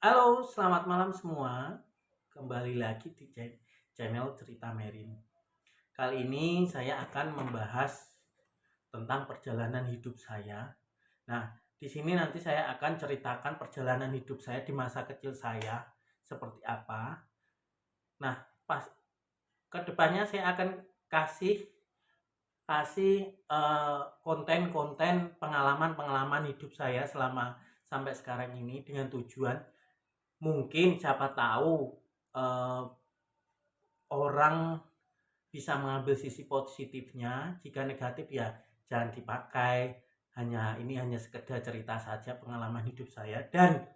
Halo, selamat malam semua. Kembali lagi di channel Cerita Merin. Kali ini saya akan membahas tentang perjalanan hidup saya. Nah, di sini nanti saya akan ceritakan perjalanan hidup saya di masa kecil saya seperti apa. Nah, pas kedepannya saya akan kasih kasih konten-konten pengalaman-pengalaman hidup saya selama sampai sekarang ini dengan tujuan mungkin siapa tahu eh, orang bisa mengambil sisi positifnya. Jika negatif ya jangan dipakai, hanya sekedar cerita saja pengalaman hidup saya. Dan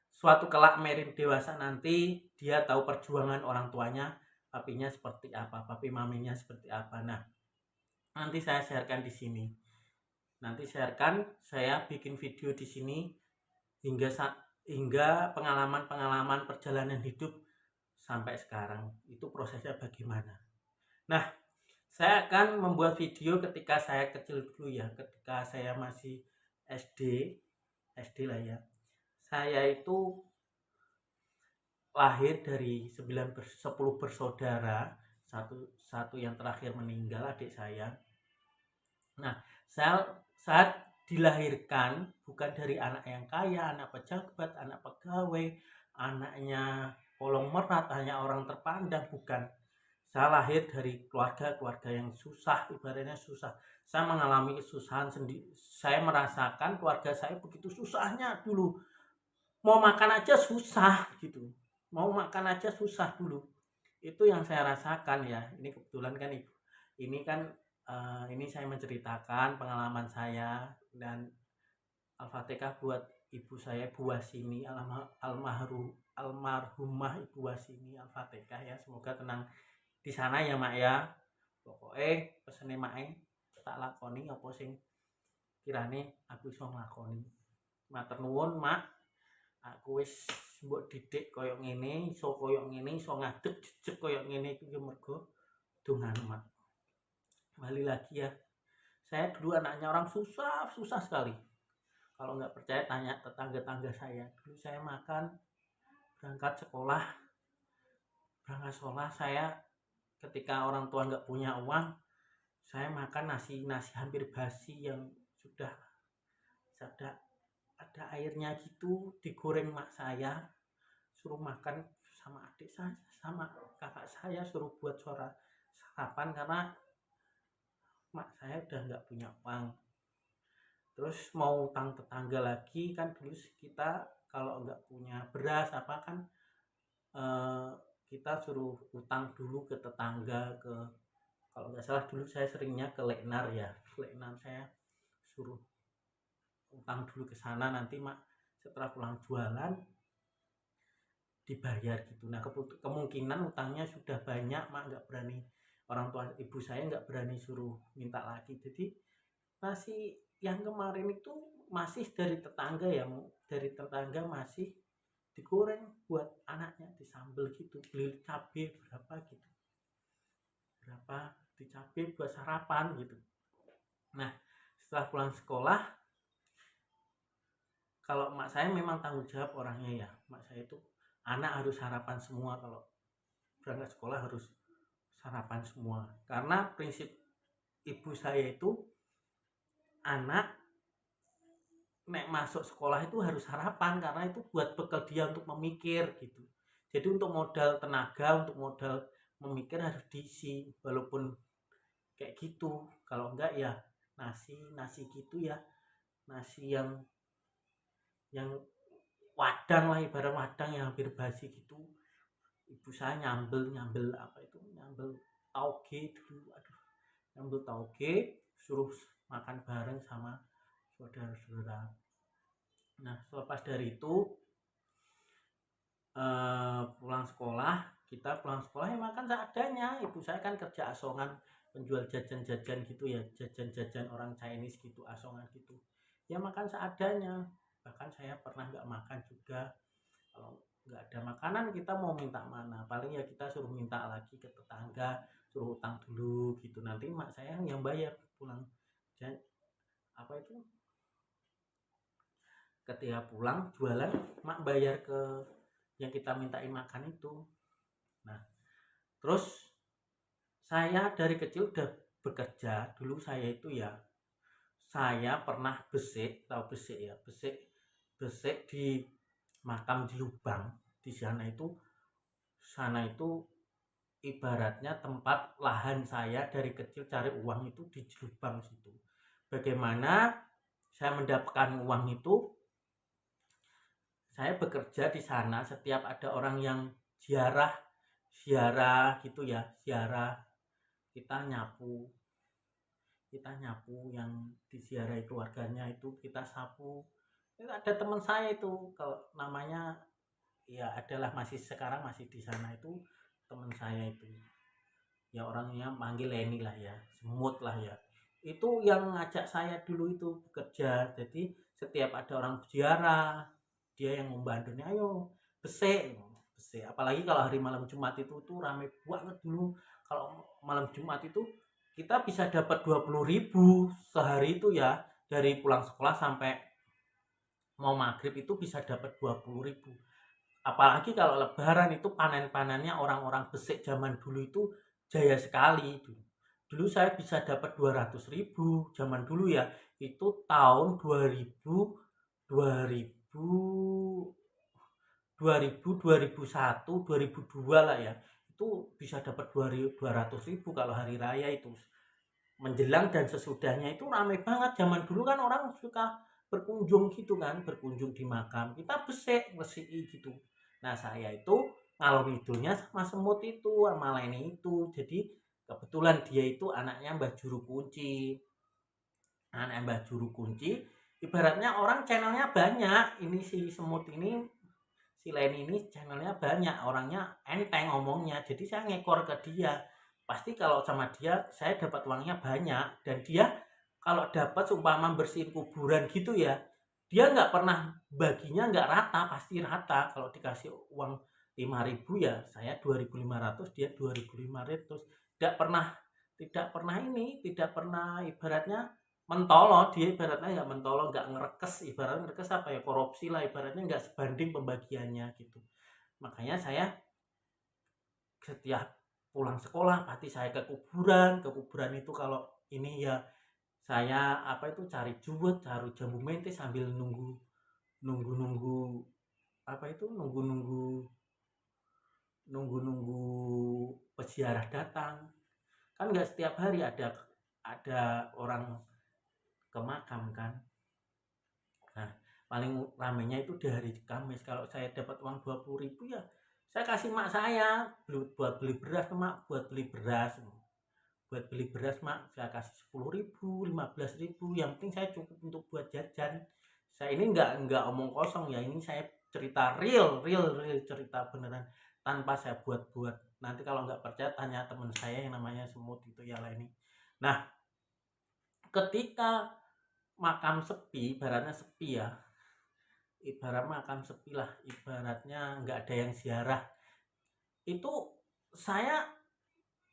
suatu kelak Merin dewasa nanti dia tahu perjuangan orang tuanya, papinya seperti apa, papi maminya seperti apa. Nah, nanti saya sharekan di sini. Nanti sharekan, saya bikin video di sini hingga hingga pengalaman-pengalaman perjalanan hidup sampai sekarang itu prosesnya bagaimana. Nah, saya akan membuat video ketika saya kecil dulu ya, ketika saya masih SD, SD lah ya. Saya itu lahir dari 10 bersaudara, satu yang terakhir meninggal adik saya. Nah, saya saat dilahirkan bukan dari anak yang kaya, anak pejabat, anak pegawai, anaknya kolong merat, hanya orang terpandang, bukan. Saya lahir dari keluarga yang susah, ibaratnya susah. Saya mengalami kesusahan sendiri. Saya merasakan keluarga saya begitu susahnya dulu. Mau makan aja susah gitu. Mau makan aja susah dulu. Itu yang saya rasakan ya. Ini kebetulan kan ibu. Ini kan ini saya menceritakan pengalaman saya dan Al-Fatihah buat ibu saya, Bu Wasini, almarhumah Ibu Wasini. Al-Fatihah ya. Semoga tenang di sana ya mak ya. Pokoknya pesene mak tak lakoni apa sing kirane aku iso nglakoni. Matur nuwun mak, aku wis mbok didik koyo ngene, iso koyo ngene, iso ngadeg jejeg koyo ngene iki ya mergo dongan mak. Kembali lagi ya. Saya dulu anaknya orang susah, susah sekali. Kalau nggak percaya tanya tetangga-tangga saya. Dulu saya makan berangkat sekolah, saya ketika orang tua nggak punya uang, saya makan nasi hampir basi yang sudah ada airnya gitu, digoreng mak saya, suruh makan sama adik saya, sama kakak saya, suruh buat sarapan karena mak saya udah nggak punya uang. Terus mau utang tetangga lagi, kan dulu kita kalau nggak punya beras apa kan, eh, kita suruh utang dulu ke tetangga, ke kalau nggak salah dulu saya seringnya ke Leknar ya. Leknar saya suruh utang dulu ke sana, nanti mak setelah pulang jualan dibayar gitu. Nah, kemungkinan utangnya sudah banyak, mak nggak berani, orang tua ibu saya nggak berani suruh minta lagi. Jadi nasi yang kemarin itu masih dari tetangga ya, dari tetangga masih digoreng buat anaknya, disambel gitu, beli cabai berapa gitu, berapa di cabai buat sarapan gitu. Nah, setelah pulang sekolah, kalau emak saya memang tanggung jawab orangnya ya, emak saya itu anak harus sarapan semua, kalau berangkat sekolah harus sarapan semua, karena prinsip ibu saya itu anak nek masuk sekolah itu harus sarapan, karena itu buat bekal dia untuk memikir gitu. Jadi untuk modal tenaga, untuk modal memikir harus diisi, walaupun kayak gitu. Kalau enggak ya nasi gitu ya, nasi yang wadang lah, ibarat wadang yang hampir basi gitu. Ibu saya nyambel apa itu, nyambel tauge dulu, aduh, nyambel tauge, suruh makan bareng sama saudara-saudara. Nah, selepas dari itu pulang sekolah, kita pulang sekolah ya makan seadanya. Ibu saya kan kerja asongan, penjual jajan-jajan gitu ya, jajan-jajan orang Chinese gitu, asongan gitu, ya makan seadanya. Bahkan saya pernah nggak makan juga. Kalau nggak ada makanan kita mau minta mana, paling ya kita suruh minta lagi ke tetangga, suruh utang dulu gitu, nanti mak saya yang bayar pulang. Dan apa itu, ketika pulang jualan mak bayar ke yang kita mintain makan itu. Nah terus saya dari kecil udah bekerja. Dulu saya itu ya, saya pernah besik, tahu besik ya, besik di makam di Lubang. Di sana itu ibaratnya tempat lahan saya dari kecil cari uang itu di Lubang situ. Bagaimana saya mendapatkan uang itu? Saya bekerja di sana. Setiap ada orang yang ziarah gitu ya, ziarah, kita nyapu yang diziarahi keluarganya itu kita sapu. Itu ada teman saya itu, kalau namanya ya adalah sekarang masih di sana, itu teman saya itu ya, orangnya manggil Leni lah ya, semut lah ya, itu yang ngajak saya dulu itu bekerja. Jadi setiap ada orang ziarah dia yang membantunya, ayo besek, apalagi kalau hari malam Jumat itu tuh rame banget dulu. Kalau malam Jumat itu kita bisa dapat 20.000 sehari itu ya, dari pulang sekolah sampai mau maghrib itu bisa dapat 20.000. Apalagi kalau lebaran itu panen-panennya orang-orang besek zaman dulu itu jaya sekali. Dulu saya bisa dapat 200.000 zaman dulu ya, itu tahun 2000 2000 2001 2002 lah ya, itu bisa dapat 200.000 kalau hari raya itu. Menjelang dan sesudahnya itu ramai banget. Zaman dulu kan orang suka berkunjung gitu kan, berkunjung di makam, kita besek gitu. Nah saya itu ngalor ngidulnya sama semut itu, sama Leni itu. Jadi kebetulan dia itu anaknya Mbah Juru Kunci. Ibaratnya orang channelnya banyak. Ini si semut ini, si Leni ini channelnya banyak, orangnya enteng ngomongnya. Jadi saya ngekor ke dia. Pasti kalau sama dia saya dapat uangnya banyak. Dan dia kalau dapat seumpama bersihin kuburan gitu ya, dia nggak pernah baginya nggak rata, pasti rata. Kalau dikasih uang 5.000 ya saya 2.500, dia 2.500. Tidak pernah ibaratnya mentolong. Dia ibaratnya nggak mentolong, nggak ngerekes. Ibaratnya ngerekes apa ya, korupsi lah ibaratnya, nggak sebanding pembagiannya gitu. Makanya saya setiap pulang sekolah pasti saya ke kuburan itu. Kalau ini ya saya cari juwet, cari jambu mente sambil nunggu peziarah datang. Kan nggak setiap hari ada orang ke makam kan. Nah paling ramenya itu di hari Kamis. Kalau saya dapat uang 20.000 ya saya kasih mak saya buat beli beras mak, buat beli beras mak saya kasih 10.000 15.000, yang penting saya cukup untuk buat jajan. Saya ini nggak omong kosong ya, ini saya cerita real cerita beneran, tanpa saya buat-buat. Nanti kalau nggak percaya tanya teman saya yang namanya semut itu ya lah ini. Nah ketika makam sepi, ibaratnya sepi ya, ibarat makam sepi lah, ibaratnya nggak ada yang ziarah, itu saya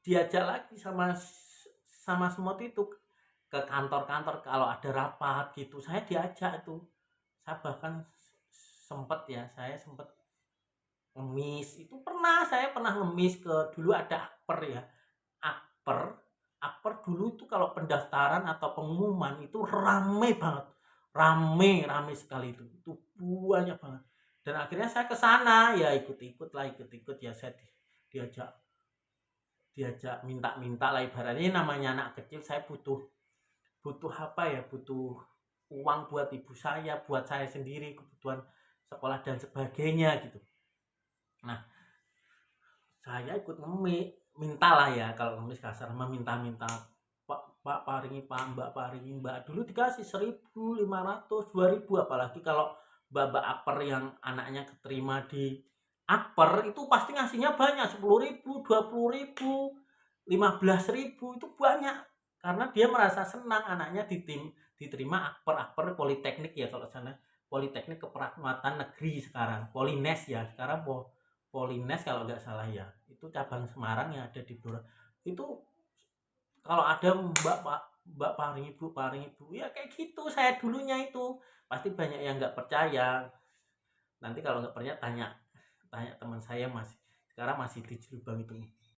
diajak lagi sama semut itu ke kantor-kantor. Kalau ada rapat gitu saya diajak itu. Saya bahkan saya sempet ngemis itu, saya pernah ngemis ke, dulu ada akper ya, akper dulu itu kalau pendaftaran atau pengumuman itu rame banget, rame sekali itu banyak banget. Dan akhirnya saya ke sana ya, ikut ya, saya diajak minta lah ibaratnya. Namanya anak kecil, saya butuh uang buat ibu saya, buat saya sendiri, kebutuhan sekolah dan sebagainya gitu. Nah saya ikut minta lah ya, kalau ngemis kasar meminta, pak paringi pak, mbak paringi mbak. Dulu dikasih 1.500 2.000, apalagi kalau mbak akper yang anaknya keterima di akper itu pasti ngasihnya banyak, 10.000 20.000 15.000, itu banyak. Karena dia merasa senang anaknya diterima akper politeknik ya, kalau sana Politeknik Keperawatan Negeri, sekarang Polines ya, sekarang Polines kalau nggak salah ya, itu cabang Semarang yang ada di Blora. Itu kalau ada mbak pak Mbak paring ibu, ya kayak gitu saya dulunya itu. Pasti banyak yang nggak percaya. Nanti kalau nggak percaya tanya tanya teman saya, masih sekarang masih di Jelubang itu.